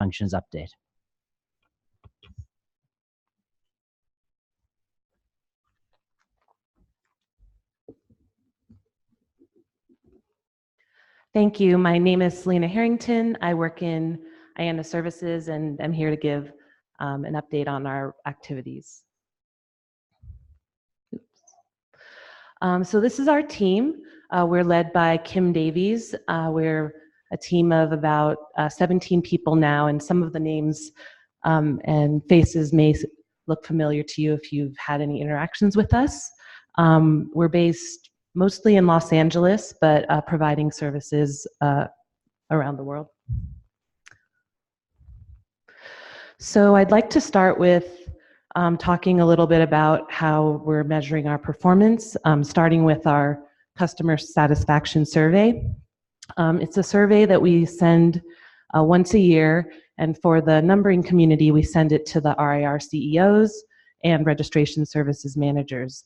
functions update. Thank you. My name is Selena Harrington. I work in IANA services, and I'm here to give an update on our activities. So this is our team. We're led by Kim Davies. We're a team of about 17 people now, and some of the names and faces may look familiar to you if you've had any interactions with us. We're based mostly in Los Angeles, but providing services around the world. So I'd like to start with talking a little bit about how we're measuring our performance, starting with our customer satisfaction survey. It's a survey that we send once a year, and for the numbering community, we send it to the RIR CEOs and registration services managers.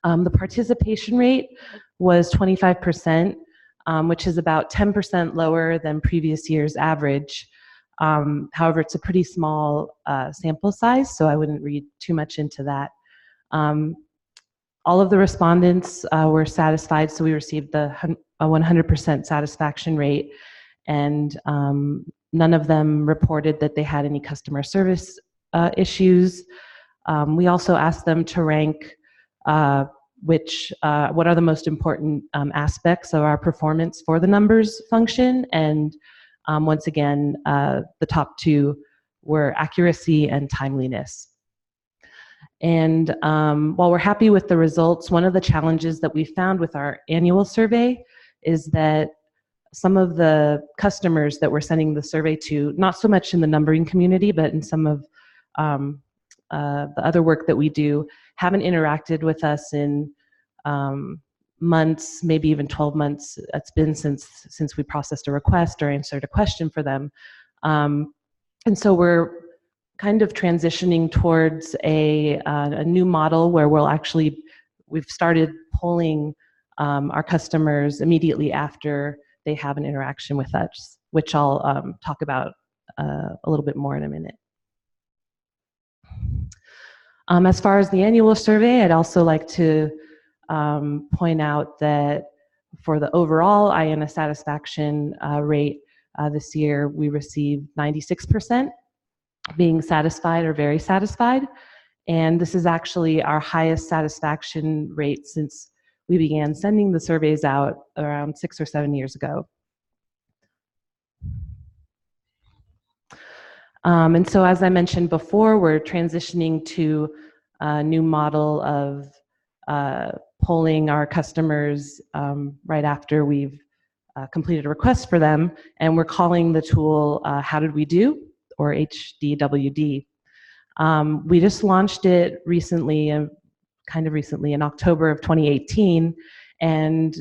The participation rate was 25%, which is about 10% lower than previous year's average. However, it's a pretty small sample size, so I wouldn't read too much into that. All of the respondents were satisfied, so we received a 100% satisfaction rate, and none of them reported that they had any customer service issues. We also asked them to rank what are the most important aspects of our performance for the numbers function, and once again, the top two were accuracy and timeliness. And while we're happy with the results, one of the challenges that we found with our annual survey is that some of the customers that we're sending the survey to, not so much in the numbering community, but in some of the other work that we do, haven't interacted with us in months, maybe even 12 months. It's been since we processed a request or answered a question for them. And so we're kind of transitioning towards a new model where we've started polling our customers immediately after they have an interaction with us, which I'll talk about a little bit more in a minute. As far as the annual survey, I'd also like to point out that for the overall IANA satisfaction rate this year, we received 96%, being satisfied or very satisfied. And this is actually our highest satisfaction rate since we began sending the surveys out around 6 or 7 years ago. And so as I mentioned before, we're transitioning to a new model of polling our customers right after we've completed a request for them, and we're calling the tool How Did We Do, or HDWD. We just launched it recently, kind of recently, in October of 2018, and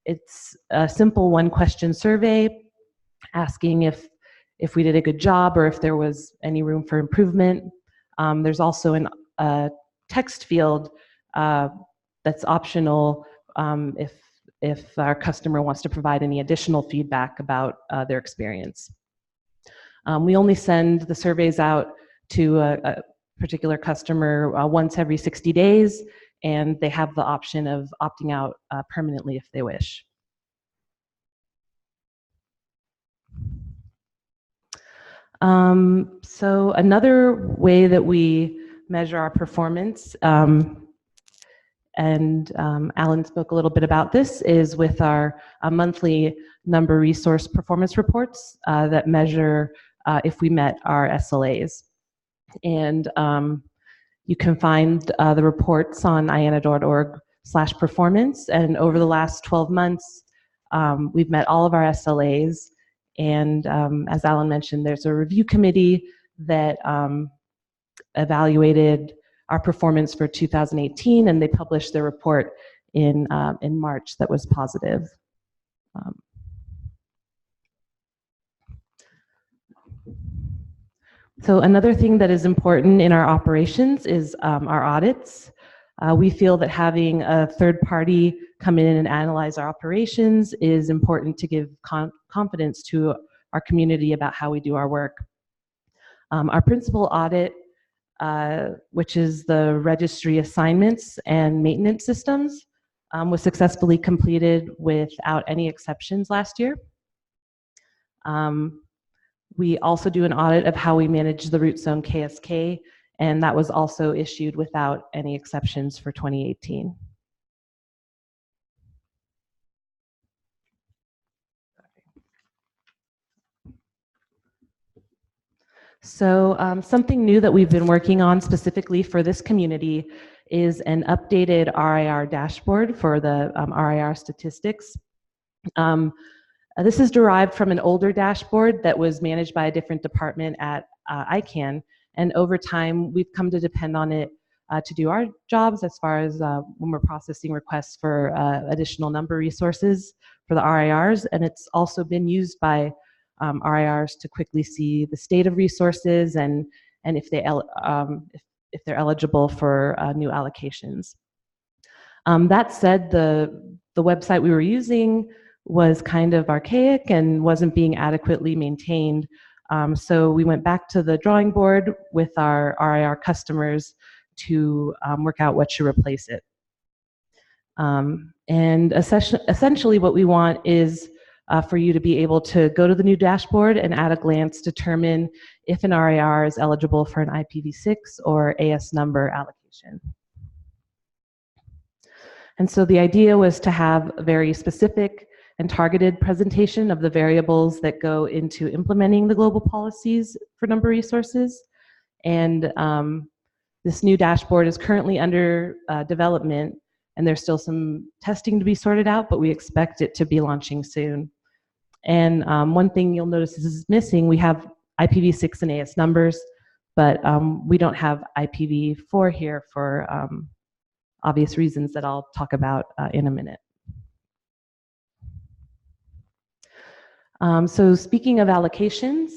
it's a simple one-question survey asking if we did a good job or if there was any room for improvement. There's also a text field that's optional if our customer wants to provide any additional feedback about their experience. We only send the surveys out to a particular customer once every 60 days, and they have the option of opting out permanently if they wish. So another way that we measure our performance, and Alan spoke a little bit about this, is with our monthly number resource performance reports that measure if we met our SLAs. And you can find the reports on iana.org/performance, and over the last 12 months, we've met all of our SLAs. And as Alan mentioned, there's a review committee that evaluated our performance for 2018, and they published their report in March that was positive. So another thing that is important in our operations is our audits. We feel that having a third party come in and analyze our operations is important to give confidence to our community about how we do our work. Our principal audit, which is the registry assignments and maintenance systems, was successfully completed without any exceptions last year. We also do an audit of how we manage the root zone KSK, and that was also issued without any exceptions for 2018. So something new that we've been working on specifically for this community is an updated RIR dashboard for the RIR Statistics. This is derived from an older dashboard that was managed by a different department at ICANN, and over time we've come to depend on it to do our jobs as far as when we're processing requests for additional number resources for the RIRs, and it's also been used by RIRs to quickly see the state of resources and if they're eligible for new allocations. That said, the website we were using was kind of archaic and wasn't being adequately maintained. So we went back to the drawing board with our RIR customers to work out what should replace it. And essentially what we want is for you to be able to go to the new dashboard and at a glance determine if an RIR is eligible for an IPv6 or AS number allocation. And so the idea was to have a very specific and targeted presentation of the variables that go into implementing the global policies for number resources. And this new dashboard is currently under development, and there's still some testing to be sorted out, but we expect it to be launching soon. And one thing you'll notice is missing. We have IPv6 and AS numbers, but we don't have IPv4 here for obvious reasons that I'll talk about in a minute. So speaking of allocations,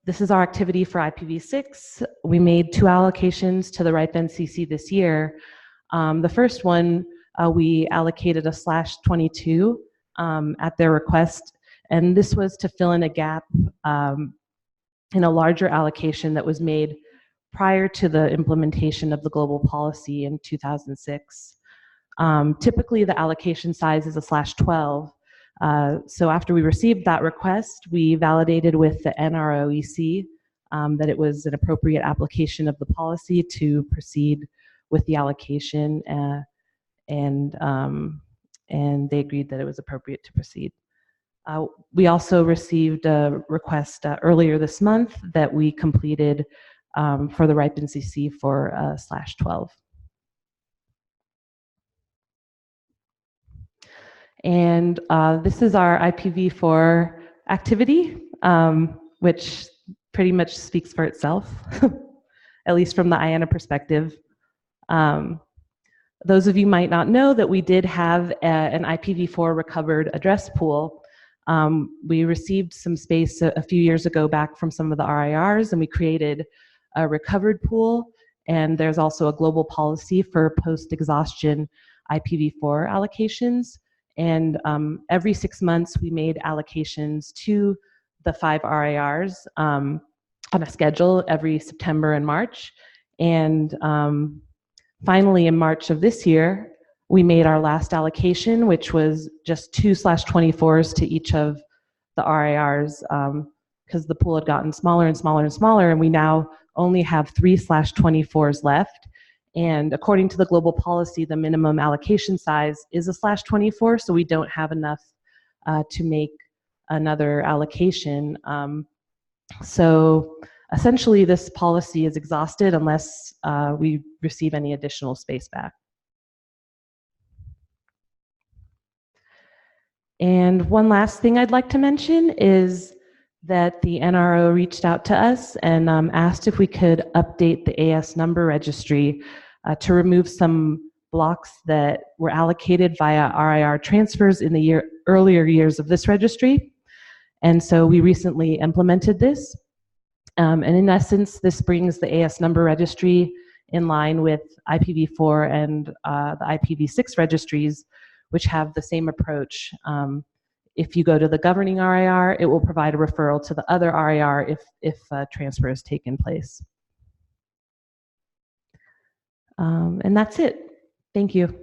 this is our activity for IPv6. We made 2 allocations to the RIP NCC this year. The first one, we allocated a /22 at their request, and this was to fill in a gap in a larger allocation that was made prior to the implementation of the global policy in 2006. Typically, the allocation size is a /12. So after we received that request, we validated with the NROEC that it was an appropriate application of the policy to proceed with the allocation, and they agreed that it was appropriate to proceed. We also received a request earlier this month that we completed for the RIP NCC for /12. And this is our IPv4 activity, which pretty much speaks for itself, at least from the IANA perspective. Those of you might not know that we did have an IPv4 recovered address pool. We received some space a few years ago back from some of the RIRs, and we created a recovered pool. And there's also a global policy for post-exhaustion IPv4 allocations. And every 6 months, we made allocations to the 5 RIRs on a schedule every September and March. And finally, in March of this year, we made our last allocation, which was just 2 /24s to each of the RIRs, because the pool had gotten smaller and smaller and smaller, and we now only have 3 /24s left. And according to the global policy, the minimum allocation size is a /24, so we don't have enough to make another allocation. So essentially, this policy is exhausted unless we receive any additional space back. And one last thing I'd like to mention is that the NRO reached out to us and asked if we could update the AS number registry to remove some blocks that were allocated via RIR transfers in the earlier years of this registry. And so we recently implemented this. And in essence, this brings the AS number registry in line with IPv4 and the IPv6 registries, which have the same approach If you go to the governing RIR, it will provide a referral to the other RIR if a transfer has taken place. And that's it. Thank you.